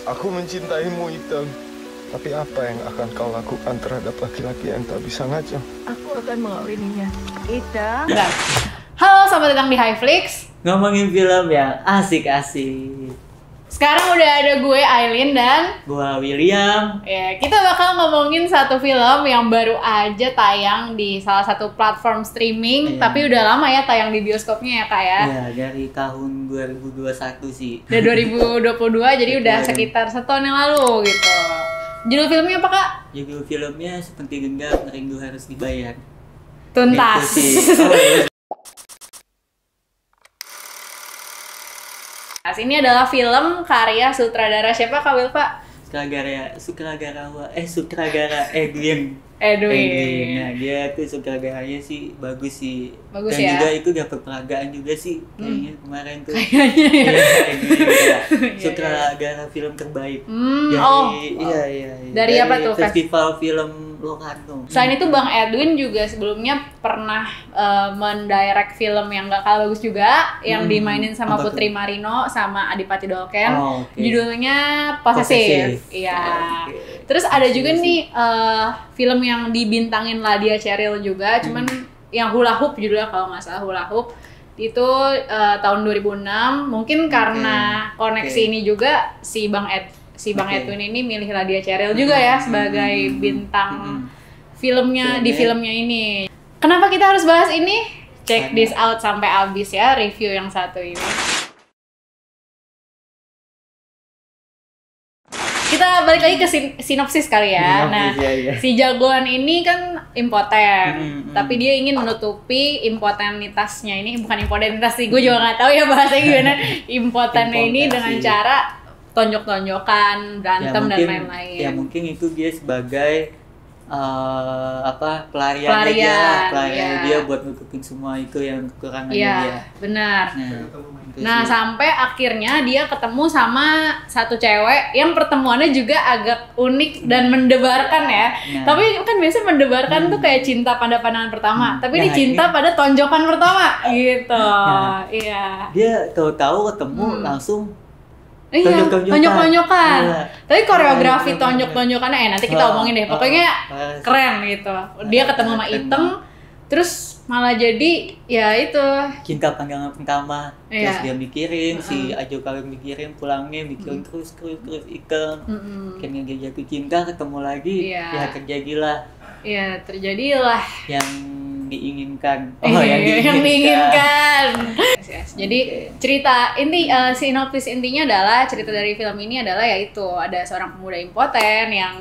Aku mencintaimu, Iteng. Tapi apa yang akan kau lakukan terhadap laki-laki yang tak bisa ngaco? Aku akan mengawininya. Iteng. Halo, selamat datang di Highflix. Ngomongin film yang asik-asik. Sekarang udah ada gue, Aileen, dan Gua William. ya, kita bakal ngomongin satu film yang baru aja tayang di salah satu platform streaming. Iya. Tapi udah lama ya tayang di bioskopnya ya, Kak ya. Ya, dari tahun 2021 sih. Udah 2022, jadi udah sekitar setahun yang lalu gitu. Judul filmnya apa, Kak? Judul filmnya Seperti Genggam Rindu Harus Dibayar. Tuntas. Gitu sih. Oh, iya. Ini adalah film karya sutradara siapa, Kak Wilfa? Sutradara Edwin. Nah, dia tuh sutradaranya sih bagus sih. Bagus dan ya. juga itu dapat penghargaan juga sih kayaknya kemarin tuh. Kayaknya ya. Edwin ya. Sutradara film terbaik. Iya. Dari apa tuh? Festival Film Locarno. Selain itu Bang Edwin juga sebelumnya pernah mendirect film yang gak kalah bagus juga, yang dimainin sama Apa Putri tuh? Marino sama Adipati Dolken. Oh, oke. Judulnya Possessive. Possessive. Iya. Oke. Terus ada juga nih film yang dibintangin Ladia Cheryl juga, cuman yang Hula Hoop judulnya kalau nggak salah, Hula Hoop. Itu tahun 2006. Mungkin karena koneksi ini juga si Bang Edwin ini milih Ladia Cheryl juga ya sebagai bintang filmnya di filmnya ini. Kenapa kita harus bahas ini? Check this out sampai habis ya review yang satu ini. Kita balik lagi ke sinopsis kali ya. Nah, Iya. si jagoan ini kan impoten, tapi dia ingin menutupi impotenitasnya ini. Bukan impotenitas sih, gue juga nggak tahu ya bahasanya gimana. Impotennya ini dengan cara tonjok-tonjokan, berantem dan lain-lain. Ya mungkin itu dia sebagai pelariannya dia buat nutupin semua itu yang kekurangannya Iya, dia. benar. Itu Nah, sih. sampai akhirnya dia ketemu sama satu cewek yang pertemuannya juga agak unik dan mendebarkan ya. Nah. Tapi kan biasa mendebarkan tuh kayak cinta pada pandangan pertama, tapi ini Nah, cinta pada tonjokan pertama gitu. Nah. Iya. Dia tahu-tahu ketemu langsung Iya, tonjok-tonjokan. Iya. Tapi koreografi Tonjok-tonjokan. tonjok-tonjokannya nanti kita omongin deh. Pokoknya keren gitu. Dia ketemu sama Keren Iteng, terus malah jadi ya itu. cinta pandangan pertama. Iya. Terus dia mikirin si Ajo kalian mikirin pulangnya mikirin terus ikan. Akhirnya dia jatuh cinta ketemu lagi. Iya. Ya terjadilah Ya terjadilah yang diinginkan. yang diinginkan. Yes. Jadi cerita inti sinopsis intinya adalah cerita dari film ini adalah yaitu ada seorang pemuda impoten yang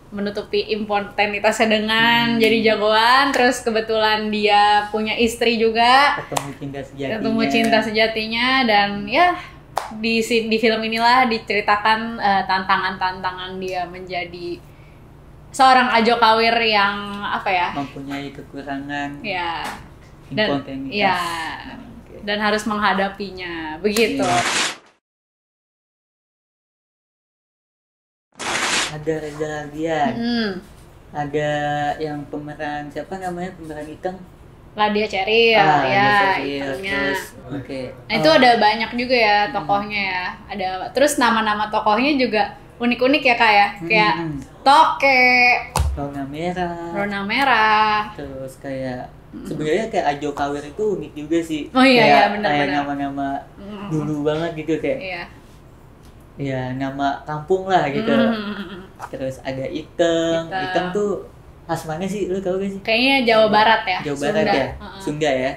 menutupi impotenitasnya dengan jadi jagoan, terus kebetulan dia punya istri juga, ketemu cinta sejatinya dan ya di film inilah diceritakan tantangan-tantantangan dia menjadi seorang Ajo Kawir yang apa ya? mempunyai kekurangan Ya. Dan impotenitas. ya Oke. dan harus menghadapinya begitu. Iya. Ada Reza Radian, ada yang pemeran siapa namanya pemeran Iteng? Ladia Cheryl ya, Reza Radian. Itengnya. Terus, oke. Nah, itu ada banyak juga ya tokohnya ya. Ada terus nama-nama tokohnya juga unik-unik ya Kak ya. Kayak Toke, Rona Merah. Terus kayak sebenarnya kayak Ajo Kawir itu unik juga sih. Oh iya, kayak, iya, benar, kayak benar. nama-nama dulu banget gitu kayak. Iya. Ya nama kampung lah gitu. Terus ada Iteng tuh khas mana sih? Lu tahu gak sih? Kayaknya Jawa Barat ya. Jawa Barat Sunda. ya? Sunda ya?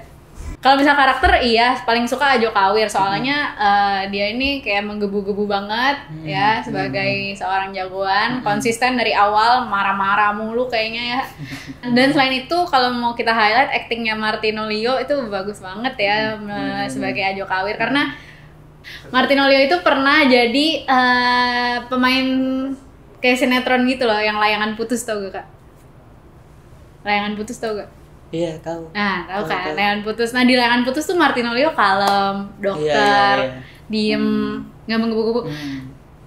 Kalau misal karakter iya paling suka Ajo Kawir soalnya dia ini kayak menggebu-gebu banget ya sebagai seorang jagoan, konsisten dari awal, marah-marah mulu kayaknya ya. Dan selain itu kalau mau kita highlight aktingnya Martino Lio itu bagus banget ya sebagai Ajo Kawir karena Martino Lio itu pernah jadi pemain kayak sinetron gitu loh yang Layangan Putus, tau gak Kak? Layangan Putus tau gak? Iya, tahu. Nah, tahu kan, Layangan Putus. Nah, di Layangan Putus tuh Martino Lio kalem, dokter, Iya. diem, nggak menggebu-gebu.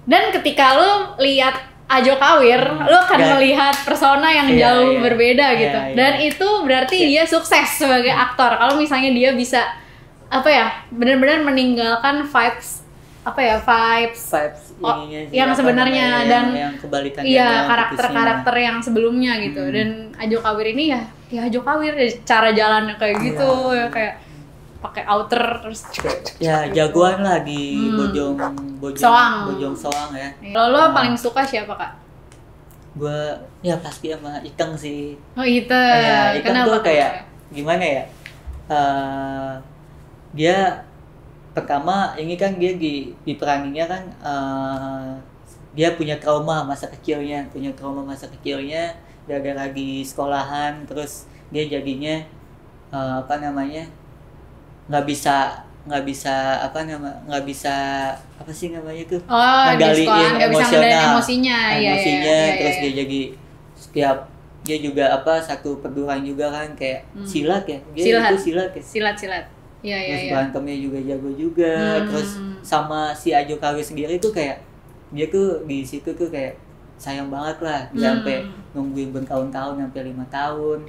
Dan ketika lu lihat Ajo Kawir, lu akan melihat persona yang jauh berbeda gitu. Dan itu berarti dia sukses sebagai aktor. Kalau misalnya dia bisa apa ya, benar-benar meninggalkan vibes apa ya, vibes ininya sih, yang apa sebenarnya namanya, dan yang kebalikannya iya yang karakter-karakter yang sebelumnya gitu. Dan Ajo Kawir ini ya Ajo Kawir, cara jalannya kayak gitu ya kayak pakai outer terus ya jagoan lah di Bojong Soang ya. Kalau lo paling suka siapa Kak? Gua ya pasti sama Iteng sih. Oh itu Ya, Iteng kenapa? tuh kayak gimana ya, dia pertama ini kan dia di peraninya kan dia punya trauma masa kecilnya gara-gara di sekolahan, terus dia jadinya nggak bisa ngendaliin emosinya, terus dia jadi setiap dia juga satu perguruan juga kan kayak silat ya, silat terus berantemnya juga jago juga. Terus sama si Ajo Kawir sendiri tuh kayak dia tuh di situ tuh kayak sayang banget lah, dia sampai nungguin bertahun-tahun sampai 5 tahun.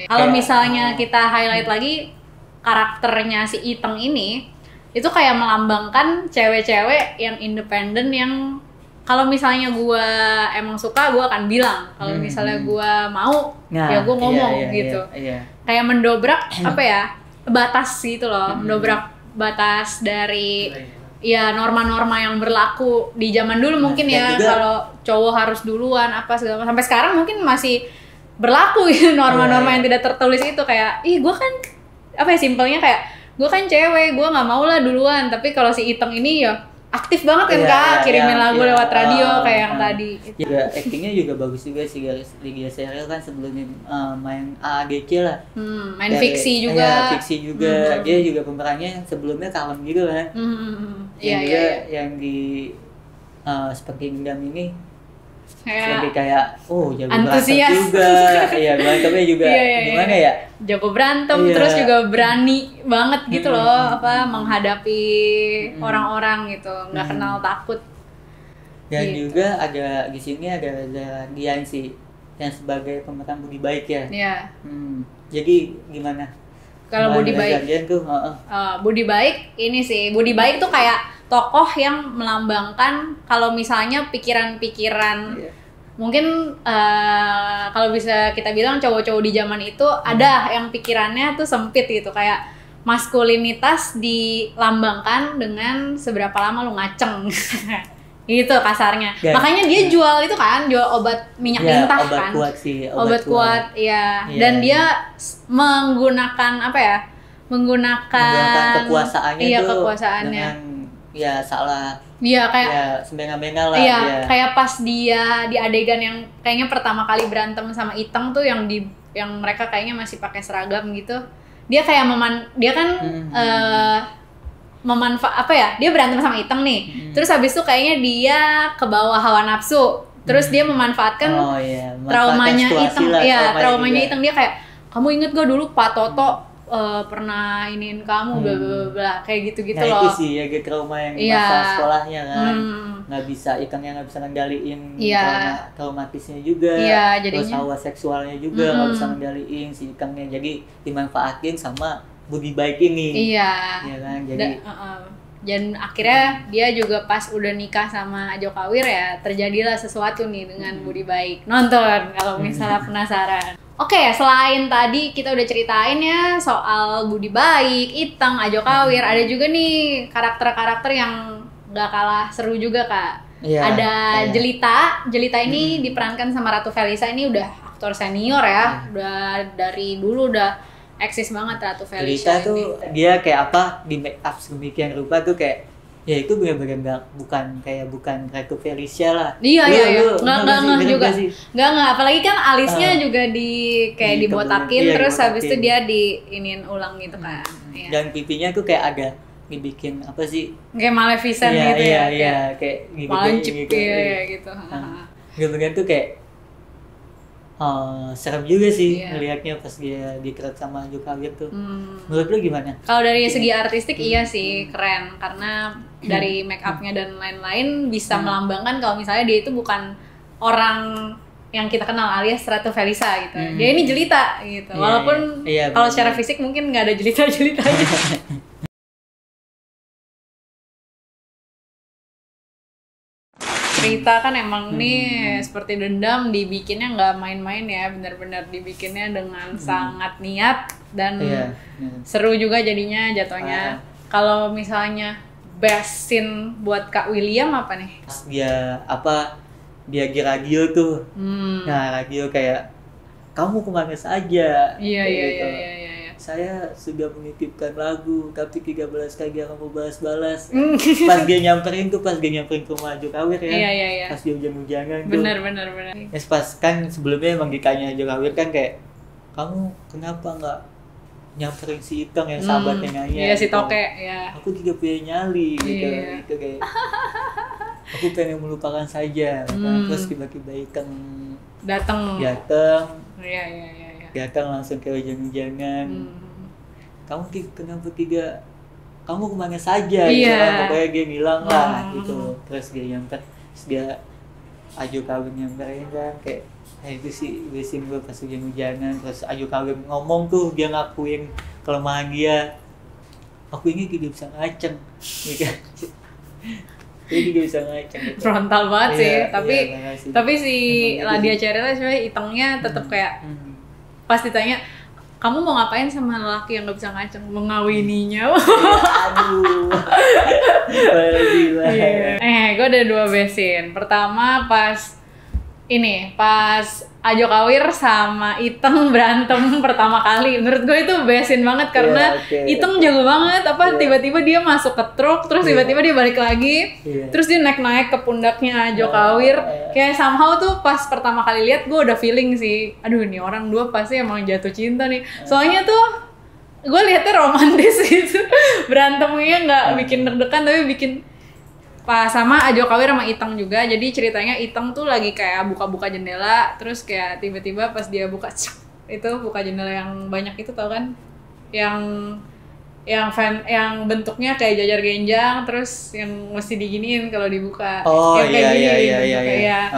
Kalau misalnya kita highlight lagi karakternya si Iteng ini, itu kayak melambangkan cewek-cewek yang independen, yang kalau misalnya gue emang suka gue akan bilang, kalau misalnya gue mau ya gue ngomong gitu. Kayak mendobrak apa ya, batas gitu loh, mendobrak batas dari ya norma-norma yang berlaku di zaman dulu mungkin ya, kalau cowok harus duluan apa segala, sampai sekarang mungkin masih berlaku gitu norma-norma yang tidak tertulis itu. Kayak gue kan apa ya, simpelnya kayak gue kan cewek, gue nggak mau lah duluan. Tapi kalau si Iteng ini ya aktif banget kan Kak, kirimin lagu lewat radio kayak yang tadi. Juga actingnya juga bagus juga sih di Gia Serial kan, sebelumnya main AAGC lah. Main fiksi juga. Dia juga pemerannya sebelumnya kalem gitu kan. Yang di seperti Gendam ini lebih kayak jago antusias berantem juga. Iya, berantemnya juga gimana ya? Jago berantem, terus juga berani banget gitu loh, menghadapi orang-orang gitu, nggak kenal takut. Dan gitu. juga ada di sini ada Dian sih yang sebagai pemeran Budi Baik ya. Iya. Jadi gimana? Kalau Budi Baik tuh, Budi Baik ini sih, Budi Baik tuh kayak tokoh yang melambangkan kalau misalnya pikiran-pikiran mungkin kalau bisa kita bilang cowok-cowok di zaman itu ada yang pikirannya tuh sempit gitu, kayak maskulinitas dilambangkan dengan seberapa lama lu ngaceng gitu kasarnya. Makanya dia jual itu kan, jual obat minyak lintah obat kan, kuat sih, obat kuat ya. Dan dia menggunakan apa ya, menggunakan kekuasaannya tuh kekuasaannya dengan salah. Iya kayak semena-mena lah. Iya, kayak pas dia di adegan yang kayaknya pertama kali berantem sama Iteng tuh, yang mereka kayaknya masih pakai seragam gitu. Dia kayak dia berantem sama Iteng nih. Terus habis itu kayaknya dia ke bawah hawa nafsu. Terus dia memanfaatkan traumanya Iteng. Iya, traumanya Iteng. Dia kayak, "Kamu inget gak dulu Pak Toto pernah iniin kamu bla bla bla," kayak gitu-gitu loh. Itu sih ya trauma yang masa sekolahnya kan. Itengnya nggak bisa ngendaliin traumatisnya juga. Terus hawa seksualnya juga nggak bisa ngendaliin si Itengnya, jadi dimanfaatin sama Budi Baik ini. Iya kan, jadi dan akhirnya dia juga pas udah nikah sama Ajo Kawir ya terjadilah sesuatu nih dengan Budi Baik. Nonton kalau misalnya penasaran. Oke, selain tadi kita udah ceritain ya soal Budi Baik, Iteng, Ajo Kawir, ada juga nih karakter-karakter yang gak kalah seru juga Kak. Ada Jelita ini diperankan sama Ratu Felisa. Ini udah aktor senior ya, udah dari dulu udah eksis banget Ratu Felisa. Jelita tuh dia kayak di make up sedemikian rupa tuh kayak ya itu benar-benar bukan Ratu Felicia lah. Iya. Nggak juga. Nggak. Apalagi kan alisnya juga dibotakin, terus habis itu dia diinin ulang gitu kan. Dan pipinya tuh kayak ada dibikin apa sih? Kayak Maleficent gitu ya. Iya, kayak lancip gitu. Bener-bener tuh kayak serem juga sih ngelihatnya pas dia dikerat sama Ajo Kawir tuh. Menurut lu gimana? Kalau dari segi artistik iya sih keren, karena dari make upnya dan lain-lain bisa melambangkan kalau misalnya dia itu bukan orang yang kita kenal alias Ratu Felisa gitu. Dia ini jelita gitu. Walaupun kalau secara fisik mungkin nggak ada jelita-jelitanya. cerita kan emang nih seperti dendam dibikinnya nggak main-main ya, benar-benar dibikinnya dengan sangat niat dan seru juga jadinya jatuhnya. Kalau misalnya best scene buat Kak William apa nih? Dia di radio tuh. Nah, radio kayak kamu kemana saja? Iya. Saya sudah menitipkan lagu, tapi 13 kali kamu balas-balas. Pas dia nyamperin ke rumah Ajo Kawir ya. Iya. Pas dia hujan-hujangan tuh. Bener. Pas kan sebelumnya emang ditanya Ajo Kawir kan kayak, kamu kenapa nggak nyamperin si Itang yang sahabatnya nanya? Iya, si Toke ya. Aku juga punya nyali gitu kayak. Aku pengen melupakan saja. Terus tiba-tiba Itang datang. Iya. Datang langsung ke hujan-hujangan. Kamu kenapa kamu kemana saja? Gitu kan? Pokoknya dia bilang lah gitu. Terus dia nyamper, dia Ajo Kawir nyamperin kan kayak itu sih biasanya gue pas hujan-hujanan. Terus Ajo Kawir ngomong tuh, dia ngakuin kelemahan dia. Aku ini tidak bisa ngaceng gitu. Jadi dia bisa ngaceng gitu. Frontal banget sih, tapi si Ladia Cerila sebenarnya Itengnya tetap kayak pas ditanya, kamu mau ngapain sama lelaki yang gak bisa ngaceng? Mengawininya. Aduh. Gila. Gue ada 2 besin. Pertama pas Ajo Kawir sama Iteng berantem pertama kali. Menurut gue itu besin banget karena Iteng jago banget. Tiba-tiba dia masuk ke truk, terus tiba-tiba dia balik lagi, terus dia naik ke pundaknya Ajo Kawir. Kayak somehow tuh pas pertama kali lihat gue udah feeling sih, aduh ini orang 2 pasti emang jatuh cinta nih. Soalnya tuh gue lihatnya romantis gitu. Berantemnya nggak bikin deg-degan tapi bikin pas sama Ajo Kawir sama Iteng juga. Jadi ceritanya Iteng tuh lagi kayak buka-buka jendela, terus kayak tiba-tiba pas dia buka buka jendela yang banyak itu, tau kan? Yang bentuknya kayak jajar genjang, terus yang mesti diginiin kalau dibuka. Iya.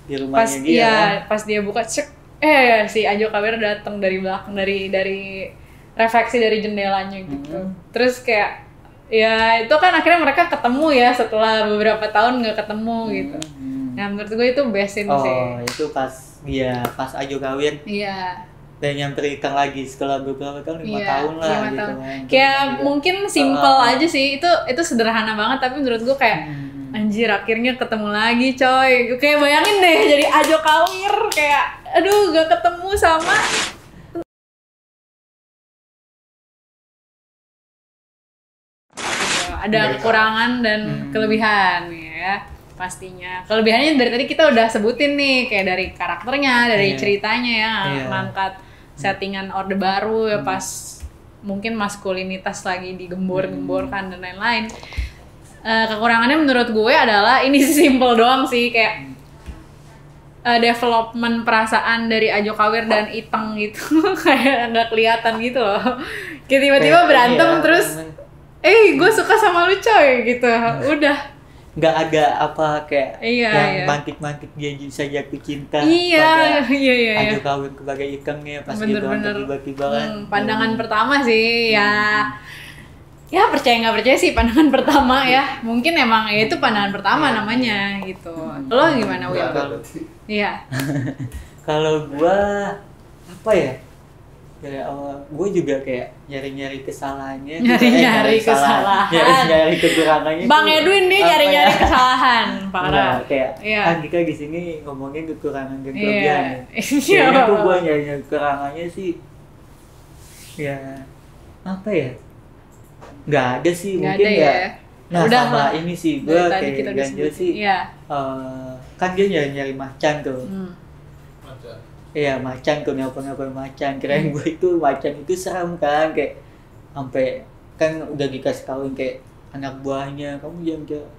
Di rumahnya pas dia. Pas dia buka si Ajo Kawir datang dari belakang, dari refleksi dari jendelanya gitu. Terus kayak ya itu kan akhirnya mereka ketemu ya setelah beberapa tahun nggak ketemu gitu. Nah menurut gue itu best scene sih. Itu pas Ajo Kawir. Dan nyamperin Itang lagi setelah beberapa tahun, 5 tahun lah 5 gitu tahun. kan. Kayak mungkin simple aja sih, itu sederhana banget tapi menurut gue kayak anjir akhirnya ketemu lagi coy. Kayak bayangin deh jadi Ajo Kawir kayak aduh gak ketemu sama ada kekurangan dan kelebihan ya pastinya. Kelebihannya dari tadi kita udah sebutin nih, kayak dari karakternya, dari ceritanya ya, ngangkat settingan Orde Baru ya pas mungkin maskulinitas lagi digembor-gemborkan dan lain-lain. Kekurangannya menurut gue adalah ini simple doang sih, kayak development perasaan dari Ajo Kawir dan Iteng gitu kayak nggak kelihatan gitu loh. Kayak tiba-tiba berantem terus gue suka sama lu coy gitu. Udah nggak ada apa kayak yang mantik-mantik dia bisa jatuh cinta. Ajo Kawir sebagai Itengnya pas dia berantem tiba-tiba kan. Pandangan pertama sih ya percaya nggak percaya sih pandangan pertama ya. Mungkin emang ya itu pandangan pertama namanya gitu. Lo gimana Will? Kalau gua apa ya? Dari awal gue juga kayak nyari-nyari kesalahannya. Nyari kesalahan. Nyari kekurangannya. Bang Edwin nih nyari-nyari kesalahan. Parah. Kayak kita di sini ngomongin kekurangan dan kelebihan. Kayaknya tuh gue nyari kekurangannya sih. Ya apa ya? Nggak ada sih, mungkin ya. Nah udah sama ini sih gue kayak ganjil sih. Kan dia nyari macan tuh. Iya macan tuh, nelpon macan. Kirain gue itu macan itu serem kan, kayak sampai kan udah dikasih kawin kayak anak buahnya, kamu jangan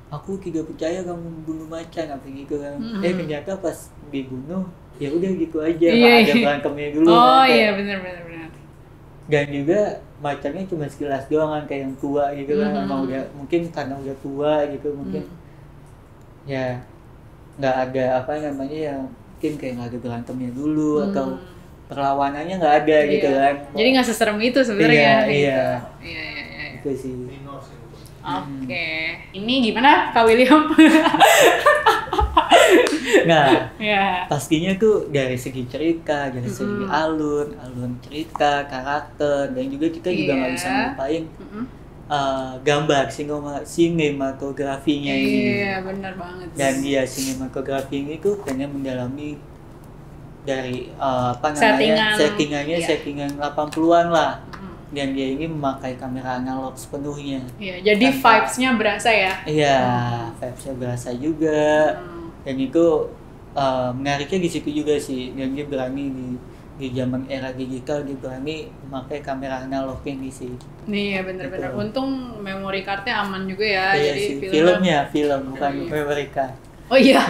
aku tidak percaya kamu bunuh macan apa gitu kan. Ternyata pas dibunuh ya udah gitu aja, nggak ada berantemnya dulu. Benar. Dan juga macannya cuma sekilas doang kan, kayak yang tua gitu kan. Emang udah mungkin karena udah tua gitu mungkin ya nggak ada apa namanya yang mungkin kayak nggak ada berantemnya dulu atau perlawanannya nggak ada gitu kan. Jadi nggak seserem itu sebenarnya. Iya. Gitu sih. Oke. Ini gimana Kak William? Nah, ya. pastinya tuh dari segi cerita, dari segi alur cerita, karakter, dan juga kita juga nggak bisa lupain gambar sinematografinya ini. Iya, benar banget. Dan dia sinematografi ini tuh pengen mendalami dari settingannya settingan 80-an lah. Dan dia ini memakai kamera analog sepenuhnya. Iya, jadi vibes-nya berasa ya? Iya, vibes-nya berasa juga. Dan itu menariknya di situ juga sih. Dan dia berani di zaman era digital, dia berani memakai kamera analog ini sih. Iya, bener-bener. Gitu. Untung memory card-nya aman juga ya. Iya jadi sih, film bukan memory card. Oh iya,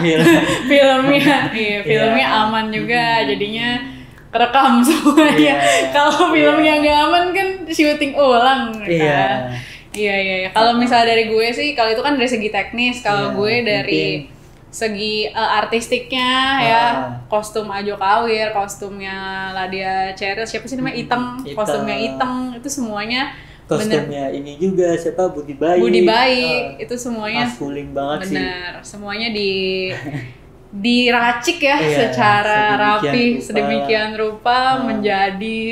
filmnya aman juga, jadinya kerekam semuanya. Kalau filmnya nggak aman kan syuting ulang kan. Iya. Kalau misalnya dari gue sih, kalau itu kan dari segi teknis, kalau gue dari segi artistiknya ya, kostum Ajo Kawir, kostumnya Ladia Cheryl, siapa sih namanya, Iteng, kostumnya Iteng, itu semuanya kostumnya ini juga siapa, Budi Baik, itu semuanya maskulin banget bener, semuanya diracik ya secara rapi sedemikian rupa menjadi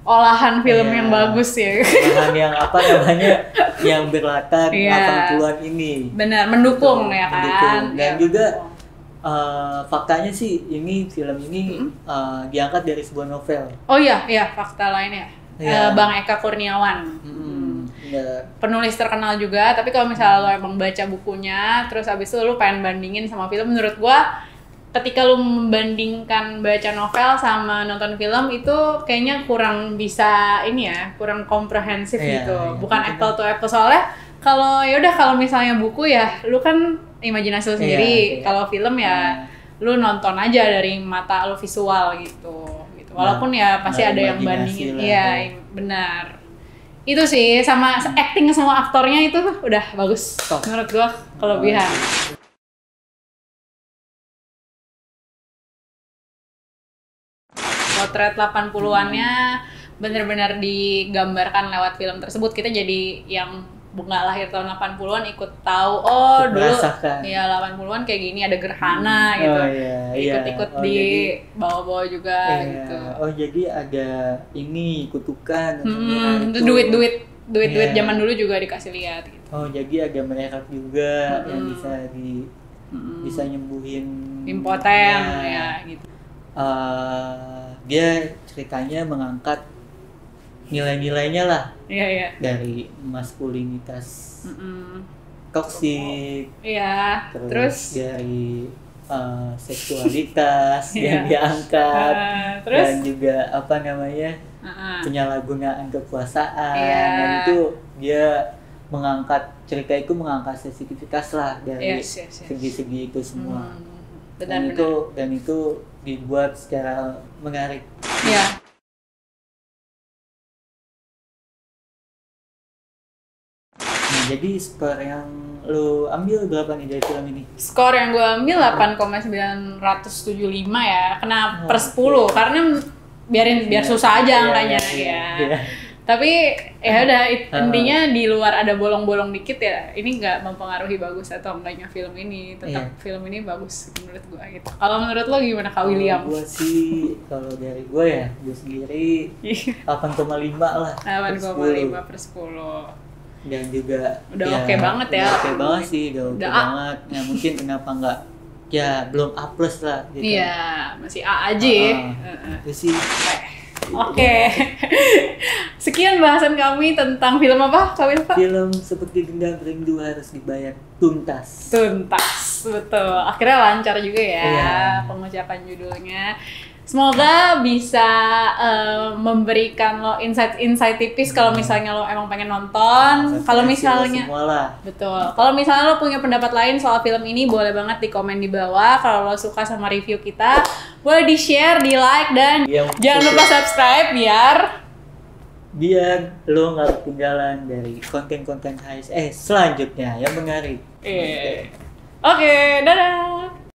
olahan film yang bagus ya. Olahan yang yang berlatar 80-an ini. Benar, mendukung ya kan. Dan juga faktanya sih film ini diangkat dari sebuah novel. Oh iya, fakta lainnya. Bang Eka Kurniawan. Penulis terkenal juga, tapi kalau misalnya lo emang baca bukunya, terus abis itu lo pengen bandingin sama film, menurut gua ketika lo membandingkan baca novel sama nonton film itu kayaknya kurang bisa kurang komprehensif gitu. Bukan apple to apple, soalnya kalau misalnya buku ya lu kan imajinasi lo sendiri, kalau film ya lu nonton aja dari mata lo visual gitu. Walaupun ya pasti ada yang bandingin. Iya, benar. Itu sih, sama acting sama aktornya itu udah bagus. Menurut gua kelebihan. Potret 80-annya benar-benar digambarkan lewat film tersebut. Kita jadi yang nggak lahir tahun 80-an ikut tahu, dulu ya 80-an kayak gini, ada gerhana gitu. Ikut-ikut di bawah-bawah juga gitu. Oh, jadi ada ini kutukan. Itu duit zaman dulu juga dikasih lihat gitu. Oh, jadi ada merek juga yang bisa nyembuhin impoten ya gitu. Dia ceritanya mengangkat nilai-nilainya lah. Iya. Dari maskulinitas toksik. Iya. Terus dari seksualitas yang diangkat. Dan juga penyalahgunaan kekuasaan. Dan itu dia cerita itu mengangkat sensitivitas lah dari segi-segi itu semua. Dan itu dibuat secara menarik. Iya. Nah, jadi skor yang lo ambil berapa nih dari film ini? Skor yang gue ambil 8,975 ya. Kena per 10 karena biar susah aja angkanya ya. Tapi ya udah intinya di luar ada bolong-bolong dikit ya. Ini nggak mempengaruhi bagus atau enggaknya film ini. Tetap film ini bagus menurut gue gitu. Kalau menurut lo gimana Kak William? Gue sih kalau dari gue sendiri 8,5 lah. 8,5 per 10. Dan juga udah oke banget ya. Oke banget sih, udah oke banget. Ya mungkin kenapa enggak belum A+ lah gitu. Iya, masih A aja ya. Itu sih. Oke. Sekian bahasan kami tentang film apa, Kak Wilfa? Film Seperti Dendam Rindu Harus Dibayar Tuntas. Betul. Akhirnya lancar juga ya pengucapan judulnya. Semoga bisa memberikan lo insight tipis kalau misalnya lo emang pengen nonton. Kalau misalnya betul. Kalau misalnya lo punya pendapat lain soal film ini, boleh banget di komen di bawah. Kalau lo suka sama review kita, boleh di-share, di-like, dan jangan lupa subscribe biar lo nggak ketinggalan dari konten-konten HSS selanjutnya yang menarik. Oke, dadah.